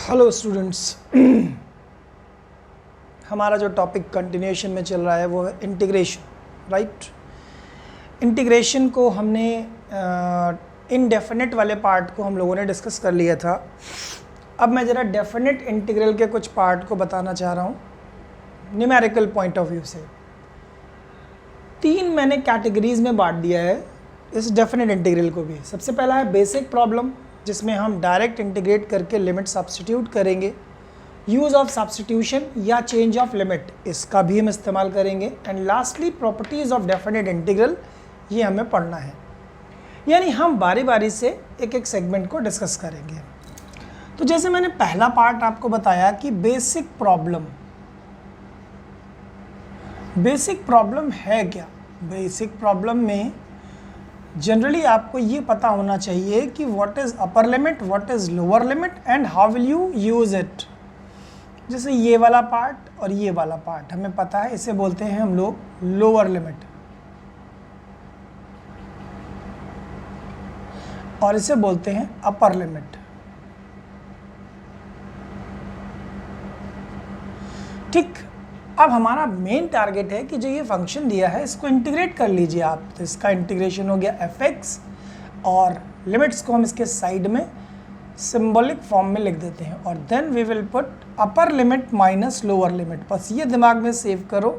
Hello students. हमारा जो topic continuation में चल रहा है वो है इंटीग्रेशन, राइट। इंटीग्रेशन को हमने इनडेफिनेट वाले पार्ट को हम लोगों ने डिस्कस कर लिया था। अब मैं ज़रा डेफिनेट इंटीग्रल के कुछ पार्ट को बताना चाह रहा हूँ न्यूमेरिकल पॉइंट ऑफ व्यू से। तीन मैंने कैटेगरीज में बांट दिया है इस डेफिनेट इंटीग्रल को भी। सबसे पहला है बेसिक प्रॉब्लम, जिसमें हम डायरेक्ट इंटीग्रेट करके लिमिट सब्स्टिट्यूट करेंगे। यूज़ ऑफ सब्स्टिट्यूशन या चेंज ऑफ लिमिट, इसका भी हम इस्तेमाल करेंगे। And lastly properties of definite integral, ये हमें पढ़ना है। यानी हम बारी बारी से एक एक सेगमेंट को डिस्कस करेंगे। तो जैसे मैंने पहला पार्ट आपको बताया कि बेसिक प्रॉब्लम है क्या। बेसिक प्रॉब्लम में जनरली आपको ये पता होना चाहिए कि what is upper limit, what is lower limit and how will you use it. जैसे ये वाला पार्ट और ये वाला पार्ट हमें पता है, इसे बोलते हैं हम लोग लोअर लिमिट और इसे बोलते हैं अपर लिमिट। ठीक, अब हमारा मेन टारगेट है कि जो ये फंक्शन दिया है इसको इंटीग्रेट कर लीजिए आप। तो इसका इंटीग्रेशन हो गया fx और लिमिट्स को हम इसके साइड में सिंबॉलिक फॉर्म में लिख देते हैं और then we will put upper limit minus lower limit. बस ये दिमाग में सेव करो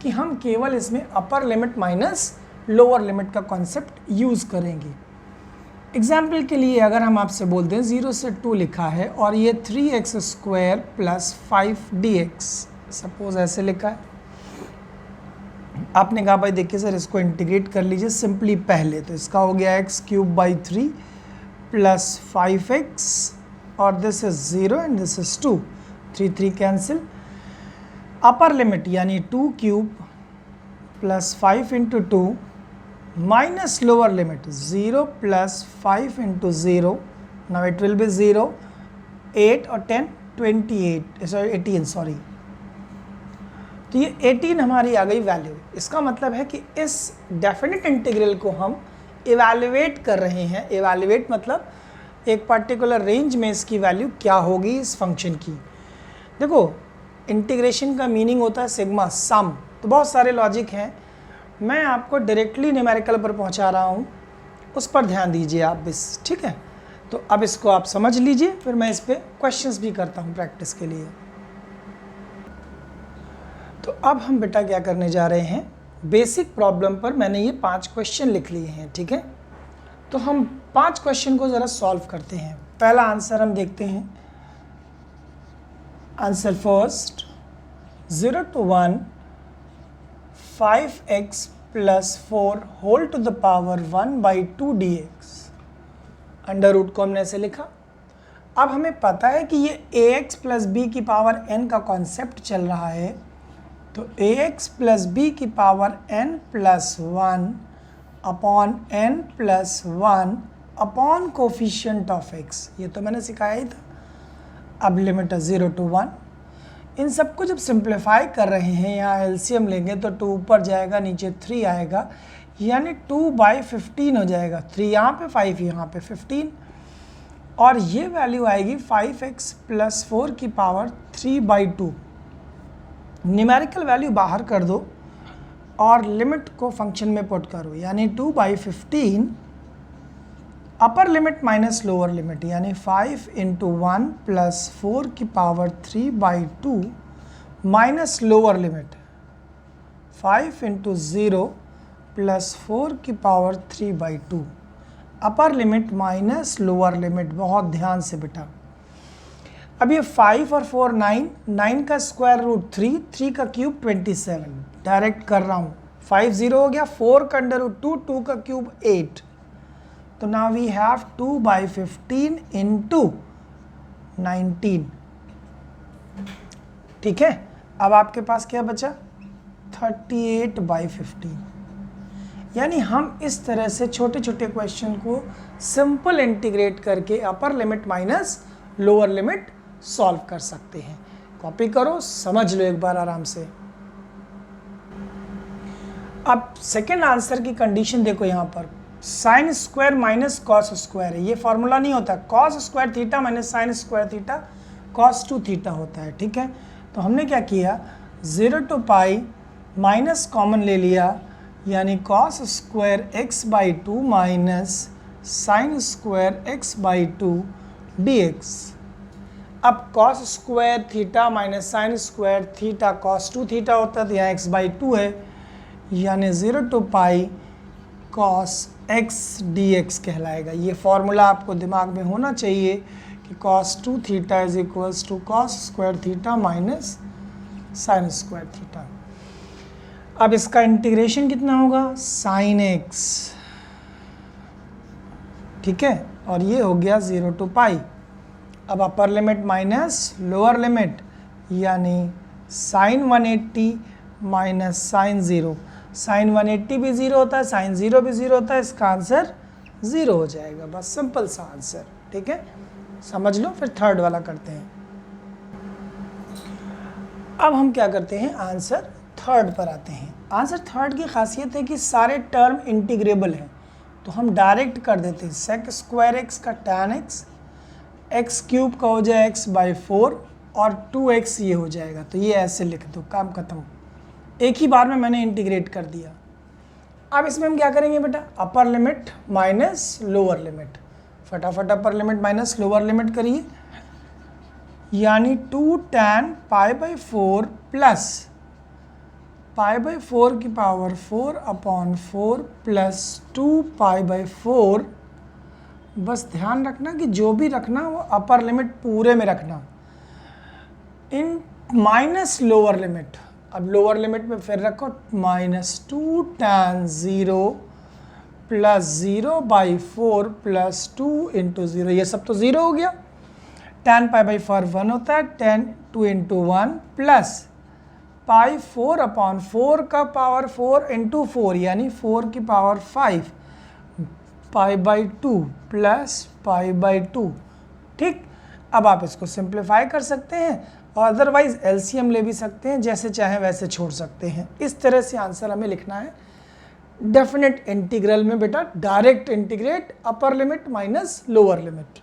कि हम केवल इसमें अपर लिमिट माइनस लोअर लिमिट का कॉन्सेप्ट यूज़ करेंगे। एग्जाम्पल के लिए अगर हम आपसे बोल दें 0 से 2 लिखा है और ये 3x² प्लस 5dx सपोज ऐसे लिखा है। आपने कहा भाई देखिए सर इसको इंटीग्रेट कर लीजिए सिंपली पहले। तो इसका हो गया x³ 3 प्लस 5x और this is 0 and this is 2, 3 cancel. Upper limit यानी 2³ plus 5 into 2 minus lower limit 0 plus 5 into 0, now it will be 0, 8 और 10 18 सॉरी। तो ये 18 हमारी आ गई वैल्यू। इसका मतलब है कि इस डेफिनेट इंटीग्रल को हम इवैल्यूएट कर रहे हैं। इवैल्यूएट मतलब एक पर्टिकुलर रेंज में इसकी वैल्यू क्या होगी इस फंक्शन की। देखो इंटीग्रेशन का मीनिंग होता है सिग्मा सम। तो बहुत सारे लॉजिक हैं, मैं आपको डायरेक्टली न्यूमेरिकल पर पहुंचा रहा हूं, उस पर ध्यान दीजिए आप बस, ठीक है। तो अब इसको आप समझ लीजिए, फिर मैं इस पर क्वेश्चंस भी करता हूं प्रैक्टिस के लिए। तो अब हम बेटा क्या करने जा रहे हैं, बेसिक प्रॉब्लम पर मैंने ये 5 क्वेश्चन लिख लिए हैं, ठीक है। तो हम 5 क्वेश्चन को ज़रा सॉल्व करते हैं। पहला आंसर हम देखते हैं। Answer first, 0 to 1 5x plus 4 whole to the power 1/2 dx। Under root को हमने ऐसे लिखा। अब हमें पता है कि ये ax प्लस b की पावर n का कॉन्सेप्ट चल रहा है। तो ax प्लस b की power n plus 1 upon n plus 1 upon coefficient of x, ये तो मैंने सिखाया ही था। अब लिमिट है 0 to 1। इन सबको जब सिंप्लीफाई कर रहे हैं, यहाँ एलसीएम लेंगे तो 2 ऊपर जाएगा, नीचे 3 आएगा, यानी 2/15 हो जाएगा। 3 यहाँ पे, 5 यहाँ पे, 15। और ये वैल्यू आएगी 5x प्लस 4 की पावर 3/2। न्यूमेरिकल वैल्यू बाहर कर दो और लिमिट को फंक्शन में पुट करो, यानी 2/15 अपर लिमिट माइनस लोअर लिमिट, यानी 5 इंटू 1 प्लस 4 की power 3/2 minus lower limit 5 into 0 plus 4 की पावर 3/2। अपर लिमिट माइनस लोअर लिमिट, बहुत ध्यान से बेटा। अब ये 5 और 4 9, 9 का स्क्वायर रूट 3, 3 का क्यूब 27, डायरेक्ट कर रहा हूँ। 5 0 हो गया, 4 का अंडर रूट 2, 2 का क्यूब 8। तो नाउ वी हैव 2/15 इंटू 19, ठीक है। अब आपके पास क्या बचा, 38/15। यानी हम इस तरह से छोटे छोटे क्वेश्चन को सिंपल इंटीग्रेट करके अपर limit minus lower limit solve कर सकते हैं। कॉपी करो, समझ लो एक बार आराम से। अब सेकेंड आंसर की कंडीशन देखो यहाँ पर, sine square minus cos square है, ये फॉर्मूला नहीं होता, cos square theta minus sine square theta cos 2 theta होता है, ठीक है। तो हमने क्या किया, 0 to पाई माइनस कॉमन ले लिया, यानी cos square x by 2 minus sine square x by 2 dx। अब cos square theta minus sine square theta cos 2 theta होता है, तो यहाँ एक्स बाई 2 है, यानी 0 to pi cos x dx कहलाएगा। ये फॉर्मूला आपको दिमाग में होना चाहिए कि cos 2 theta is equals to cos square theta minus sine square theta. अब इसका इंटीग्रेशन कितना होगा, साइन एक्स, ठीक है, और ये हो गया 0 to पाई। अब अपर लिमिट माइनस लोअर लिमिट, यानी साइन 180 माइनस साइन 0, साइन 180 भी 0 होता है, साइन 0 भी 0 होता है, इसका आंसर 0 हो जाएगा, बस सिंपल सा आंसर, ठीक है, समझ लो। फिर थर्ड वाला करते हैं। अब हम क्या करते हैं, आंसर थर्ड पर आते हैं। आंसर थर्ड की खासियत है कि सारे टर्म इंटीग्रेबल हैं, तो हम डायरेक्ट कर देते हैं, सेक स्क्वायर एक्स का tan एक्स, एक्स क्यूब का हो जाए एक्स बाई 4 और 2x ये हो जाएगा, तो ये ऐसे लिख दो, काम खत्म, एक ही बार में मैंने इंटीग्रेट कर दिया। अब इसमें हम क्या करेंगे बेटा, upper limit minus lower limit, फटाफट upper limit minus lower limit करिए, यानी 2 tan pi by 4 plus pi by 4 की power 4 upon 4 plus 2 pi by 4। बस ध्यान रखना कि जो भी रखना वो अपर लिमिट पूरे में रखना, इन माइनस लोअर लिमिट। अब लोअर लिमिट में फिर रखो minus 2 tan 0 plus 0 by 4 plus 2 into 0, ये सब तो 0 हो गया। tan पाई बाई 4 1 होता है, tan 2 into 1 plus pi 4 upon 4 का पावर 4 इंटू 4, यानी 4 की power 5 pi by 2 plus pi by 2, ठीक। अब आप इसको सिंप्लीफाई कर सकते हैं और अदरवाइज एलसीएम ले भी सकते हैं, जैसे चाहें वैसे छोड़ सकते हैं। इस तरह से आंसर हमें लिखना है। डेफिनेट इंटीग्रल में बेटा डायरेक्ट इंटीग्रेट अपर लिमिट माइनस लोअर लिमिट।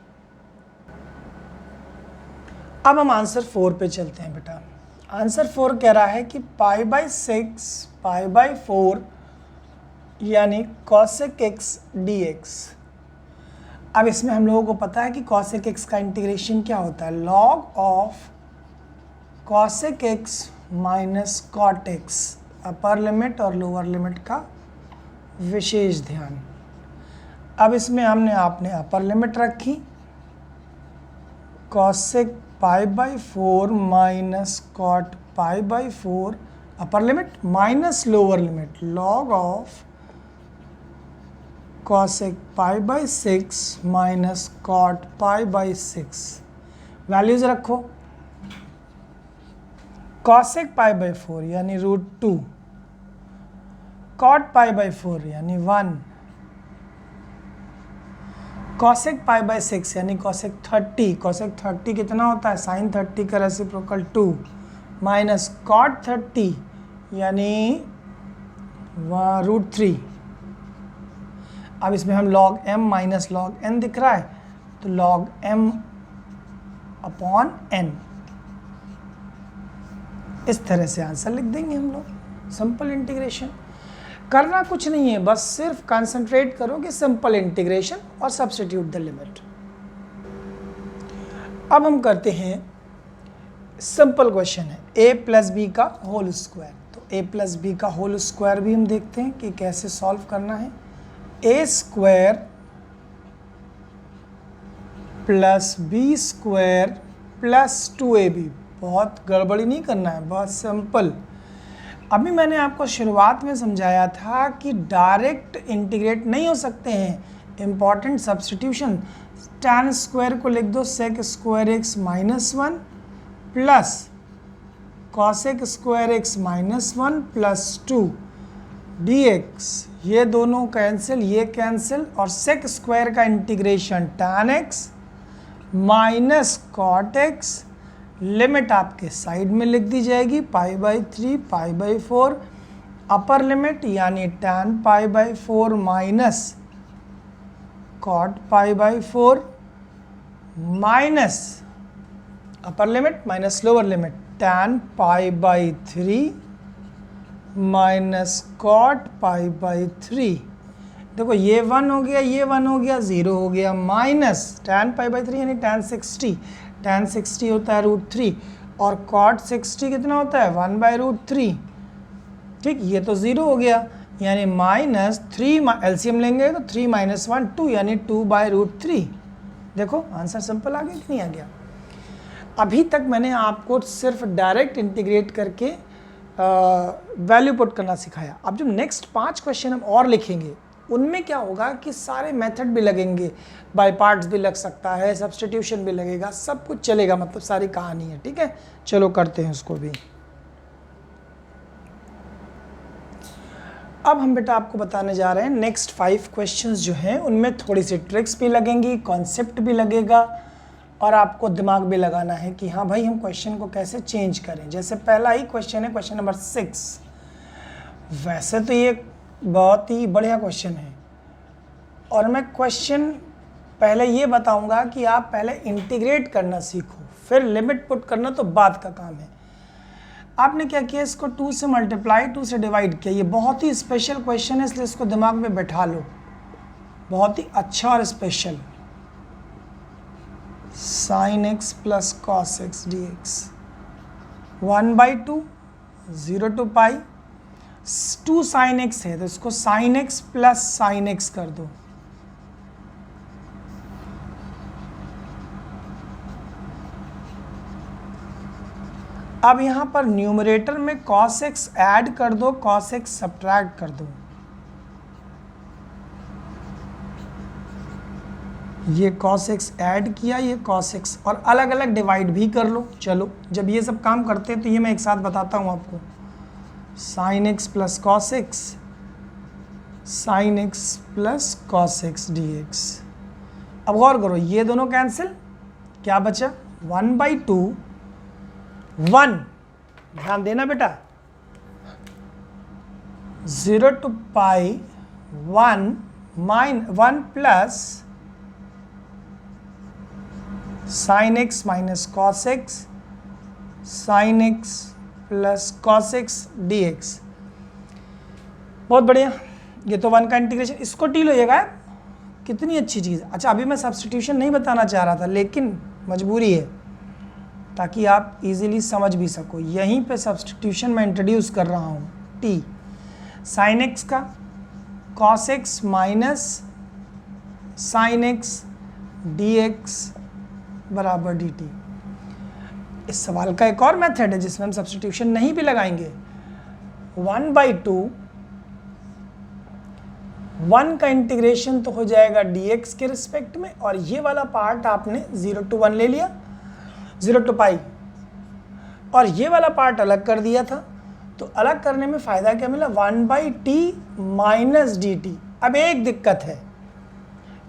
अब हम आंसर 4 पे चलते हैं बेटा। आंसर 4 कह रहा है कि पाई बाई 6 पाई बाई 4 यानी कॉसेक एक्स dx। अब इसमें हम लोगों को पता है कि कॉसेक एक्स का इंटीग्रेशन क्या होता है, log of cosec x minus cot x, upper limit और लोअर लिमिट का विशेष ध्यान। अब इसमें हमने आपने अपर लिमिट रखी, cosec pi by 4 minus cot pi by 4 upper limit minus lower limit, log of cosec pi by 6 minus cot pi by 6। Values रखो, कॉसेक पाई बाई 4 यानी √2, कॉट पाई बाई 4 यानी 1, कॉसेक पाई बाई 6 यानी cosec 30, cosec 30 कितना होता है, sign 30 का reciprocal 2, minus cot 30 यानी √3। अब इसमें हम log m minus log n दिख रहा है, तो log m अपॉन n, इस तरह से आंसर लिख देंगे हम लोग। सिंपल इंटीग्रेशन करना कुछ नहीं है, बस सिर्फ कंसंट्रेट करो कि सिंपल इंटीग्रेशन और सब्स्टिट्यूट द लिमिट। अब हम करते हैं सिंपल क्वेश्चन है a प्लस बी का होल स्क्वायर। तो a प्लस बी का होल स्क्वायर भी हम देखते हैं कि कैसे सॉल्व करना है। a square plus b square plus 2ab, बहुत गड़बड़ी नहीं करना है, बहुत सिंपल। अभी मैंने आपको शुरुआत में समझाया था कि डायरेक्ट इंटीग्रेट नहीं हो सकते हैं, इम्पॉर्टेंट सब्स्टिट्यूशन। tan स्क्वायर को लिख दो sec square x minus 1 plus cosec square x minus 1 plus 2 dx, ये दोनों कैंसिल, ये कैंसिल, और सेक स्क्वायर का integration tan x minus cot x, limit आपके साइड में लिख दी जाएगी pi by 3 pi by 4, upper limit यानी tan pi by 4 minus cot pi by 4 minus upper limit minus lower limit tan pi by 3 minus cot pi by 3। देखो ये 1 हो गया, ये 1 हो गया, 0 हो गया, माइनस tan पाई बाई 3 यानी tan 60 होता है √3 और cot 60 कितना होता है 1 बाई √3। ठीक, ये तो 0 हो गया यानी माइनस 3 एलसीएम लेंगे तो 3 माइनस 1 2 यानी 2 बाई √3। देखो आंसर सिंपल आ गया कि नहीं आ गया। अभी तक मैंने आपको सिर्फ डायरेक्ट इंटीग्रेट करके वैल्यू पुट करना सिखाया। अब जो नेक्स्ट 5 क्वेश्चन हम और लिखेंगे उनमें क्या होगा कि सारे मेथड भी लगेंगे, बाय पार्ट्स भी लग सकता है, सब्स्टिट्यूशन भी लगेगा, सब कुछ चलेगा, मतलब सारी कहानी है। ठीक है, चलो करते हैं उसको भी। अब हम बेटा आपको बताने जा रहे हैं नेक्स्ट 5 क्वेश्चंस जो हैं उनमें थोड़ी सी ट्रिक्स भी लगेंगी, कॉन्सेप्ट भी लगेगा और आपको दिमाग भी लगाना है कि हाँ भाई हम क्वेश्चन को कैसे चेंज करें। जैसे पहला ही क्वेश्चन है क्वेश्चन नंबर 6। वैसे तो ये बहुत ही बढ़िया क्वेश्चन है और मैं क्वेश्चन पहले ये बताऊंगा कि आप पहले इंटीग्रेट करना सीखो, फिर लिमिट पुट करना तो बाद का काम है। आपने क्या किया, इसको 2 से मल्टीप्लाई 2 से डिवाइड किया। ये बहुत ही स्पेशल क्वेश्चन है इसलिए इसको दिमाग में बैठा लो, बहुत ही अच्छा और special. sin x plus cos x dx 1/2 0 to pi 2 sin x है तो इसको sin x plus sin x कर दो। अब यहाँ पर न्यूमरेटर में cos x ऐड कर दो, cos x सब्ट्रैक्ट कर दो। ये cos x ऐड किया, ये cos x, और अलग अलग डिवाइड भी कर लो। चलो जब ये सब काम करते हैं तो ये मैं एक साथ बताता हूँ आपको। sin x plus cos x, sin x plus cos x dx। अब गौर करो ये दोनों कैंसिल, क्या बचा 1/2 1, ध्यान देना बेटा, 0 to pi 1 plus sin x minus cos x sin x plus cos x dx। बहुत बढ़िया, ये तो 1 का इंटीग्रेशन, इसको टी लीजिएगा, कितनी अच्छी चीज़। अच्छा अभी मैं सब्स्टिट्यूशन नहीं बताना चाह रहा था लेकिन मजबूरी है ताकि आप इजीली समझ भी सको। यहीं पे सब्स्टिट्यूशन मैं इंट्रोड्यूस कर रहा हूँ। t sin x का cos x minus sin x dx बराबर dt। इस सवाल का एक और मेथड है जिसमें हम सब्स्टिट्यूशन नहीं भी लगाएंगे। 1/2 1 का इंटीग्रेशन तो हो जाएगा dx के रिस्पेक्ट में और ये वाला पार्ट आपने 0 to 1 ले लिया, 0 to पाई, और ये वाला पार्ट अलग कर दिया था। तो अलग करने में फ़ायदा क्या मिला 1/t माइनस dt। अब एक दिक्कत है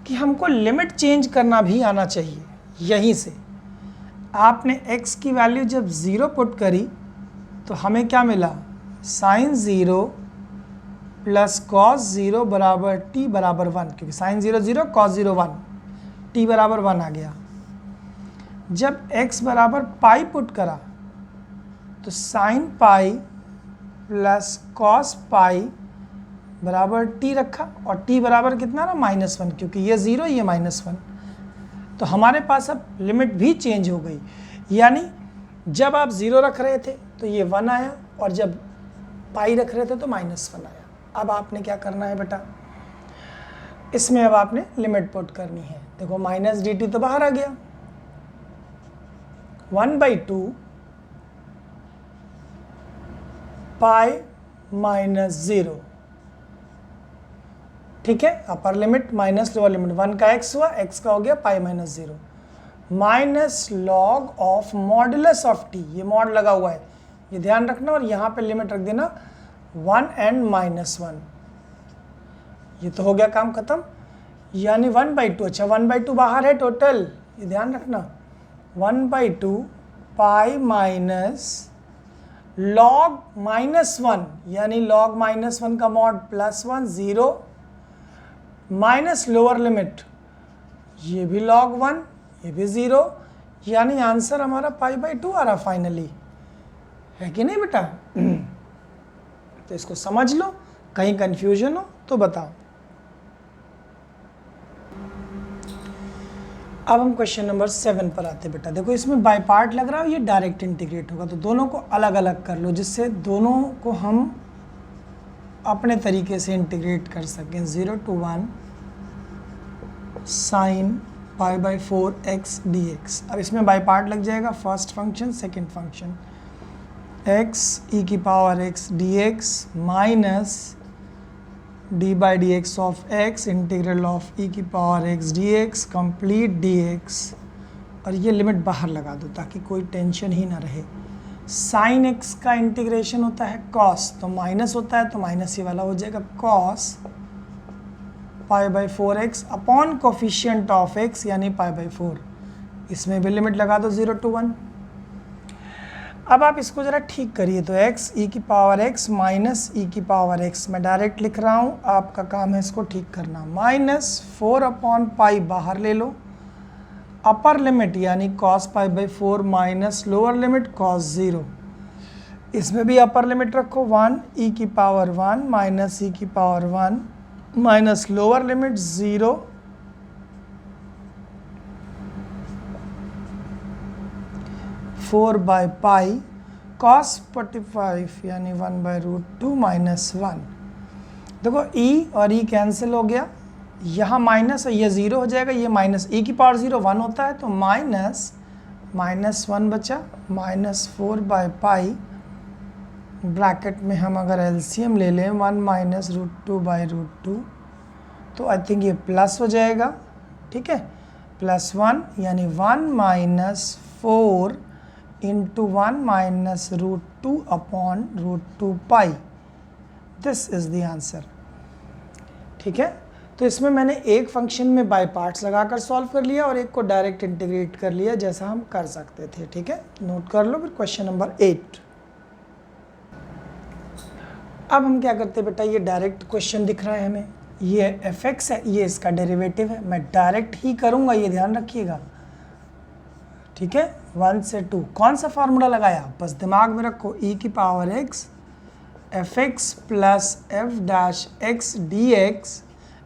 कि हमको लिमिट चेंज करना भी आना चाहिए। यहीं से आपने x की वैल्यू जब 0 पुट करी तो हमें क्या मिला, sin 0 प्लस cos 0 बराबर t बराबर 1, क्योंकि sin 0 0 cos 0 1, t बराबर 1 आ गया। जब x बराबर पाई पुट करा तो sin पाई प्लस cos पाई बराबर t रखा और t बराबर कितना ना -1, क्योंकि ये 0 ये -1, तो हमारे पास अब लिमिट भी चेंज हो गई। यानी जब आप 0 रख रहे थे तो ये 1 आया और जब पाई रख रहे थे तो -1 आया। अब आपने क्या करना है बेटा, इसमें अब आपने लिमिट पुट करनी है। देखो माइनस dt तो बाहर आ गया, 1/2 पाई माइनस 0। ठीक है, अपर लिमिट माइनस लोअर लिमिट, 1 का x हुआ, x का हो गया pi minus 0, minus log of modulus of t, ये मॉड लगा हुआ है ये ध्यान रखना, और यहाँ पे लिमिट रख देना 1 and -1। ये तो हो गया काम खत्म, यानी 1/2। अच्छा 1/2 बाहर है टोटल, ये ध्यान रखना, 1/2 पाई माइनस लॉग -1, यानी लॉग -1 का मॉड +1 0 माइनस लोअर लिमिट ये भी log 1, ये भी 0, यानी आंसर हमारा π/2 आ रहा फाइनली, है कि नहीं बेटा? तो इसको समझ लो, कहीं कंफ्यूजन हो तो बताओ। अब हम क्वेश्चन नंबर 7 पर आते बेटा। देखो इसमें बाय पार्ट लग रहा है, ये डायरेक्ट इंटीग्रेट होगा, तो दोनों को अलग अलग कर लो जिससे दोनों को हम अपने तरीके से इंटीग्रेट कर सकें। 0 to 1 sin π/4 x dx। अब इसमें बाय पार्ट लग जाएगा, first function second function, x e⁻x dx minus d/dx of x integral of e⁻x dx complete dx, और ये लिमिट बाहर लगा दो ताकि कोई टेंशन ही ना रहे। साइन x का इंटीग्रेशन होता है cos, तो माइनस होता है तो माइनस ये वाला हो जाएगा cos π/4x upon coefficient of x यानी π/4। इसमें भी लिमिट लगा दो 0 to 1। अब आप इसको ज़रा ठीक करिए, तो x e⁻x माइनस e⁻x मैं डायरेक्ट लिख रहा हूँ, आपका काम है इसको ठीक करना। -4/π बाहर ले लो, अपर लिमिट यानी cos π/4 minus lower limit cos 0, इसमें भी अपर लिमिट रखो 1 e⁻1 minus e⁻1 minus lower limit 0 4/π cos 45 यानी 1/√2 माइनस 1। देखो e और e कैंसिल हो गया, यहाँ माइनस और ये 0 हो जाएगा, ये माइनस e⁻0 1 होता है तो -1 बचा, -4/π ब्रैकेट में हम अगर एलसीएम ले लें 1 माइनस √2/√2 तो आई थिंक ये प्लस हो जाएगा, ठीक है, +1 यानी 1 minus 4 into 1 minus √2 upon √2π। This is the answer, ठीक है। तो इसमें मैंने एक फंक्शन में बाय पार्ट्स लगाकर सॉल्व कर लिया और एक को डायरेक्ट इंटीग्रेट कर लिया जैसा हम कर सकते थे, ठीक है, नोट कर लो। फिर क्वेश्चन नंबर 8। अब हम क्या करते हैं बेटा, ये डायरेक्ट क्वेश्चन दिख रहा है हमें, ये fx है, ये इसका डेरिवेटिव है, मैं डायरेक्ट ही करूँगा, ये ध्यान रखिएगा, ठीक है। 1 से 2 कौन सा फार्मूला लगाया, बस दिमाग में रखो, e⁻x fx plus f' dx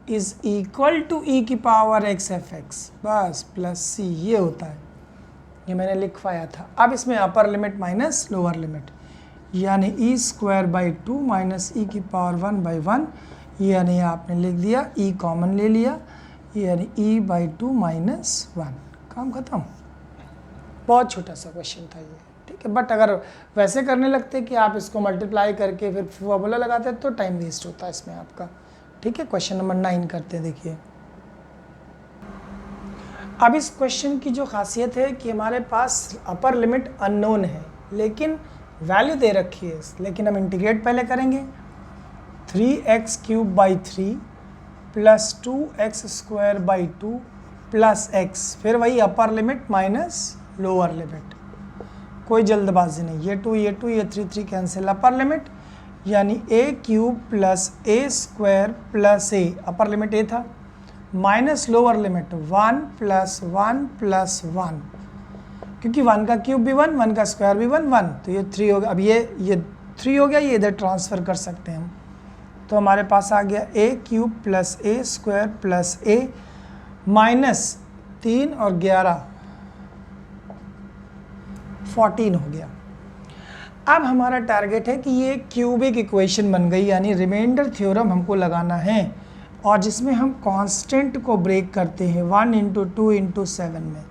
is equal to e⁻x fx, बस प्लस c ये होता है, ये मैंने लिखवाया था। अब इसमें अपर लिमिट माइनस लोअर लिमिट यानी e² माइनस e⁻1/1, यानी आपने लिख दिया, e कॉमन ले लिया, यानी e/2 माइनस 1, काम खत्म। बहुत छोटा सा क्वेश्चन था ये, ठीक है, बट अगर वैसे करने लगते कि आप इसको मल्टीप्लाई करके फिर फॉर्मूला लगाते तो टाइम वेस्ट होता है इसमें आपका, ठीक है। क्वेश्चन नंबर 9 करते हैं, देखिए। अब इस क्वेश्चन की जो खासियत है कि हमारे पास अपर लिमिट अननोन है लेकिन वैल्यू दे रखी है, लेकिन हम इंटीग्रेट पहले करेंगे। 3x³ plus 2x² plus x, फिर वही अपर लिमिट माइनस लोअर लिमिट, कोई जल्दबाजी नहीं, ये 2 ये 3 कैंसिल, अपर लिमिट यानी a³ plus a² plus a, upper limit a था, minus lower limit 1 plus 1 plus 1, क्योंकि 1 का क्यूब भी 1, 1 का स्क्वायर भी 1, तो ये 3 हो गया। अब ये 3 हो गया, ये इधर ट्रांसफ़र कर सकते हैं हम, तो हमारे पास आ गया a³ plus a² plus a minus 3 और 11 14 हो गया। अब हमारा टारगेट है कि ये क्यूबिक इक्वेशन बन गई, यानी रिमाइंडर थ्योरम हमको लगाना है, और जिसमें हम कांस्टेंट को ब्रेक करते हैं 1 × 2 × 7 में,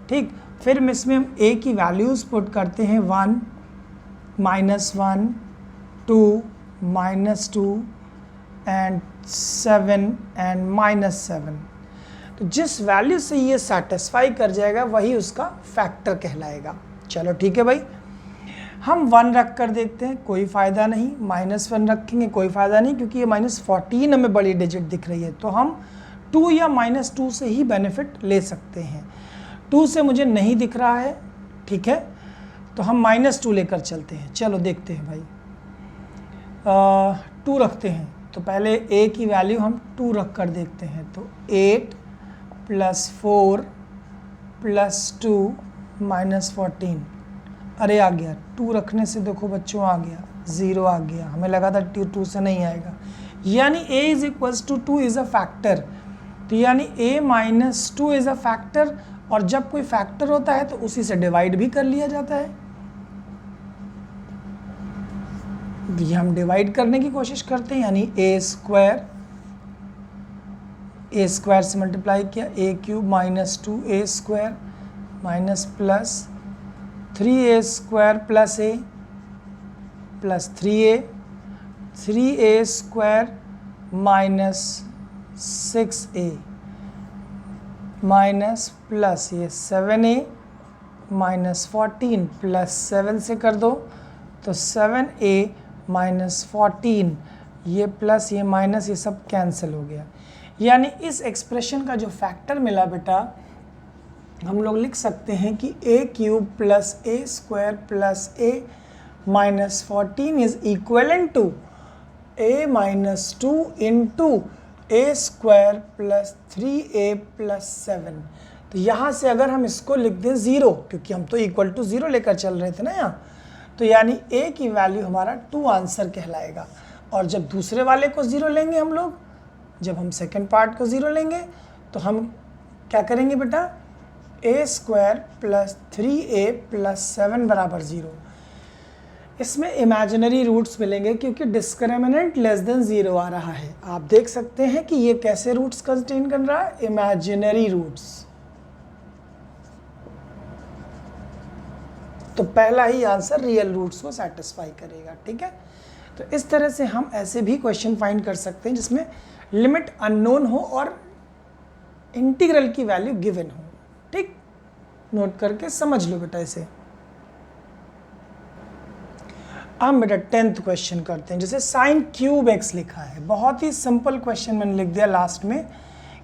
ठीक। फिर इसमें हम a की वैल्यूज़ पुट करते हैं 1 -1 2 -2 एंड 7 एंड -7, तो जिस वैल्यू से ये सेटिस्फाई कर जाएगा वही उसका फैक्टर कहलाएगा। चलो ठीक है भाई, हम 1 रख कर देखते हैं, कोई फ़ायदा नहीं, -1 रखेंगे कोई फ़ायदा नहीं, क्योंकि ये -14 हमें बड़ी डिजिट दिख रही है, तो हम 2 या -2 से ही बेनिफिट ले सकते हैं। 2 से मुझे नहीं दिख रहा है, ठीक है, तो हम -2 लेकर चलते हैं। चलो देखते हैं भाई, 2 रखते हैं, तो पहले a की वैल्यू हम 2 रख कर देखते हैं, तो 8 प्लस 4 प्लस 2 माइनस 14। अरे आ गया, 2 रखने से देखो बच्चों आ गया, 0 आ गया, हमें लगा था 2 से नहीं आएगा। यानी a is equals to 2 is a factor, तो यानी a minus 2 is a factor, और जब कोई फैक्टर होता है तो उसी से डिवाइड भी कर लिया जाता है। ये हम डिवाइड करने की कोशिश करते हैं, यानी a स्क्वायर से मल्टीप्लाई किया, a cube minus 2a square minus plus 3a square plus a plus 3a square minus 6a minus plus ये 7a माइनस 14 प्लस 7 से कर दो तो 7a माइनस 14, ये प्लस ये माइनस ये सब कैंसिल हो गया। यानी इस एक्सप्रेशन का जो फैक्टर मिला बेटा, हम लोग लिख सकते हैं कि a cube plus a square plus a minus 14 is equivalent to a minus 2 into a square plus 3a plus 7। तो यहाँ से अगर हम इसको लिख दें 0, क्योंकि हम तो इक्वल टू 0 लेकर चल रहे थे ना यहाँ, तो यानी a की वैल्यू हमारा 2 आंसर कहलाएगा। और जब दूसरे वाले को 0 लेंगे हम लोग, जब हम सेकेंड पार्ट को 0 लेंगे तो हम क्या करेंगे बेटा, a square plus 3a plus 7 बराबर 0। इसमें इमेजिनरी रूट्स मिलेंगे क्योंकि डिस्क्रिमिनेंट लेस देन 0 आ रहा है। आप देख सकते हैं कि ये कैसे रूट्स कंटेन कर रहा है, इमेजिनरी रूट्स। तो पहला ही आंसर रियल रूट्स को सेटिस्फाई करेगा, ठीक है। तो इस तरह से हम ऐसे भी क्वेश्चन फाइंड कर सकते हैं जिसमें लिमिट अननोन हो और इंटीग्रल की वैल्यू गिवन हो, ठीक। नोट करके समझ लो बेटा इसे। हम बेटा 10th क्वेश्चन करते हैं। जैसे साइन क्यूब एक्स लिखा है, बहुत ही सिंपल क्वेश्चन मैंने लिख दिया लास्ट में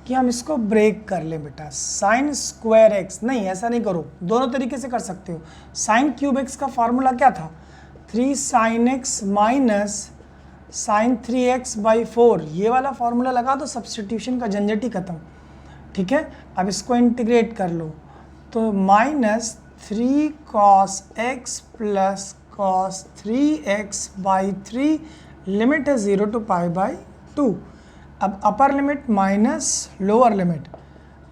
कि हम इसको ब्रेक कर लें बेटा। साइन स्क्वायर एक्स, नहीं ऐसा नहीं करो, दोनों तरीके से कर सकते हो। साइन क्यूब एक्स का फॉर्मूला क्या था, 3 sine x minus sine 3x by 4, ये वाला फॉर्मूला लगा दो, सब्सटीट्यूशन का झंझट ही खत्म, ठीक है। अब इसको इंटीग्रेट कर लो तो minus 3 cos x plus cos 3x by 3, limit है 0 टू पाई बाई 2। अब अपर limit minus lower limit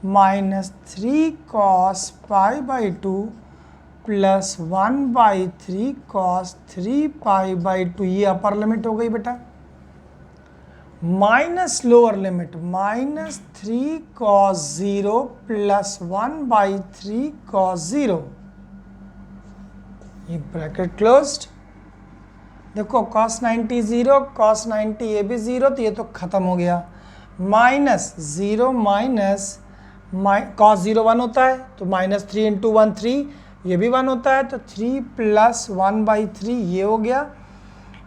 minus 3 cos pi by 2 plus 1 by 3 cos 3 pi by 2, ये अपर लिमिट हो गई बेटा। Minus lower limit minus 3 cos 0 plus 1 by 3 cos 0, ये bracket closed. देखो cos 90 0, cos 90 ये भी 0, तो ये तो खत्म हो गया। माइनस 0 माइनस cos 0 1 होता है, तो माइनस 3 इंटू 1 3, ये भी 1 होता है, तो 3 प्लस 1 बाई 3 ये हो गया।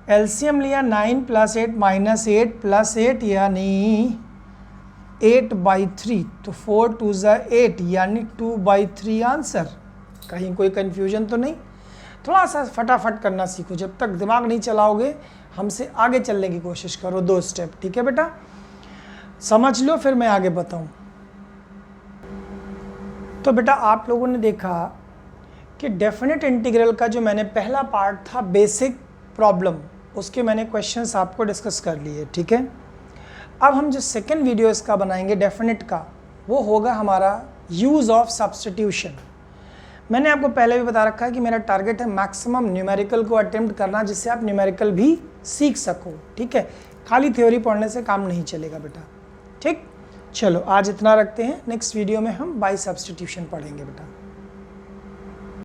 एलसीएम लिया 9 प्लस 8 माइनस 8 प्लस 8 यानी 8 बाई 3, तो 4 2 8 यानी 2 बाई 3 आंसर। कहीं कोई कन्फ्यूजन तो नहीं। थोड़ा सा फटाफट करना सीखो, जब तक दिमाग नहीं चलाओगे हमसे आगे चलने की कोशिश करो, 2 स्टेप, ठीक है बेटा। समझ लो फिर मैं आगे बताऊं। तो बेटा आप लोगों ने देखा कि डेफिनेट इंटीग्रल का जो मैंने पहला पार्ट था बेसिक प्रॉब्लम, उसके मैंने क्वेश्चंस आपको डिस्कस कर लिए, ठीक है। अब हम जो सेकेंड वीडियो इसका बनाएंगे डेफिनेट का, वो होगा हमारा यूज़ ऑफ सब्स्टिट्यूशन। मैंने आपको पहले भी बता रखा है कि मेरा टारगेट है मैक्सिमम न्यूमेरिकल को अटेम्प्ट करना, जिससे आप न्यूमेरिकल भी सीख सको, ठीक है। खाली थ्योरी पढ़ने से काम नहीं चलेगा बेटा, ठीक। चलो आज इतना रखते हैं, नेक्स्ट वीडियो में हम बाय सब्स्टिट्यूशन पढ़ेंगे बेटा।